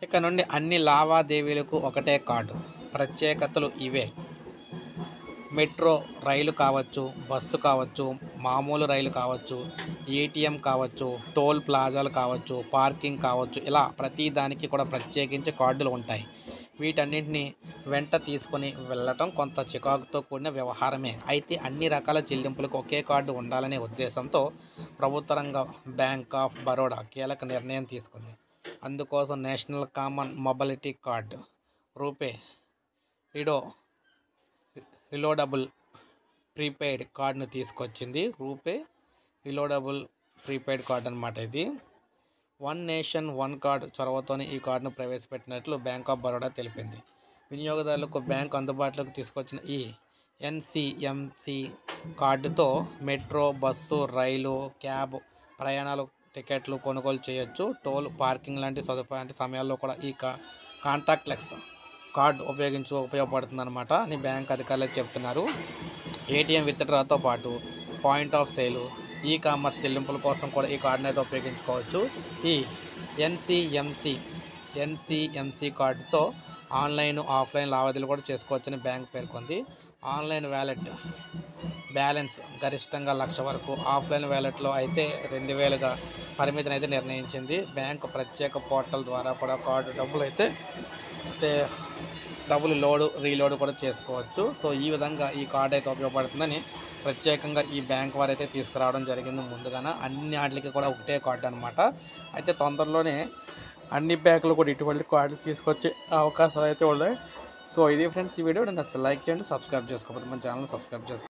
ఇక నుండి అన్ని లావాదేవీలకు ఒకటే కార్డు. ప్రత్యేకతలు ఇవే: మెట్రో రైలు కావచ్చు, బస్సు కావచ్చు, మామూలు రైలు కావచ్చు, ఏటీఎం కావచ్చు, టోల్ ప్లాజాలు కావచ్చు, పార్కింగ్ కావచ్చు, ఇలా ప్రతి దానికి కూడా ప్రత్యేకించి కార్డులు ఉంటాయి. వీటన్నింటినీ వెంట తీసుకొని వెళ్ళటం కొంత చికాకుతో కూడిన వ్యవహారమే. అయితే అన్ని రకాల చెల్లింపులకు ఒకే కార్డు ఉండాలనే ఉద్దేశంతో ప్రభుత్వ రంగ బ్యాంక్ ఆఫ్ బరోడా కీలక నిర్ణయం తీసుకుంది. అందుకోసం national common mobility card RuPay reloadable prepaid కార్డును తీసుకొచ్చింది. రూపే రీలోడబుల్ ప్రీపెయిడ్ కార్డ్ అనమాట ఇది. వన్ నేషన్ వన్ కార్డ్ చొరవతోనే ఈ కార్డును ప్రవేశపెట్టినట్లు బ్యాంక్ ఆఫ్ బరోడా తెలిపింది. వినియోగదారులకు బ్యాంకు అందుబాటులోకి తీసుకొచ్చిన ఈ ఎన్సిఎంసి కార్డుతో మెట్రో, బస్సు, రైలు, క్యాబ్ ప్రయాణాలు టికెట్లు కొనుగోలు చేయొచ్చు. టోల్, పార్కింగ్ లాంటి సమయాల్లో కూడా ఈ కాంటాక్ట్లెస్ కార్డు ఉపయోగపడుతుందన్నమాట అని బ్యాంక్ అధికారులు చెప్తున్నారు. ఏటీఎం విత్డ్రాతో పాటు point of sale, e commerce చెల్లింపుల కోసం కూడా ఈ కార్డును అయితే ఉపయోగించుకోవచ్చు. ఈ ఎన్సిఎంసి కార్డుతో ఆన్లైన్, ఆఫ్లైన్ లావాదేవీలు కూడా చేసుకోవచ్చని బ్యాంక్ పేర్కొంది. ఆన్లైన్ వ్యాలెట్ బ్యాలెన్స్ గరిష్టంగా 1,00,000 వరకు, ఆఫ్లైన్ వ్యాలెట్లో అయితే 2,000గా పరిమితిని అయితే నిర్ణయించింది. బ్యాంకు ప్రత్యేక పోర్టల్ ద్వారా కూడా కార్డు డబ్బులు రీలోడ్ కూడా చేసుకోవచ్చు. సో ఈ విధంగా ఈ కార్డు అయితే ఉపయోగపడుతుందని ప్రత్యేకంగా ఈ బ్యాంక్ వారు అయితే తీసుకురావడం జరిగింది. ముందుగానే అన్ని వాటికి కూడా ఒకటే కార్డు అనమాట. అయితే తొందరలోనే అన్ని బ్యాంకులు కూడా ఇటువంటి కార్డు తీసుకొచ్చే అవకాశాలు అయితే ఉన్నాయి. సో ఇది ఫ్రెండ్స్ ఈ వీడియో. నేను లైక్ చేయండి, సబ్స్క్రైబ్ చేసుకోకపోతే మన ఛానల్ సబ్స్క్రైబ్ చేసుకోండి.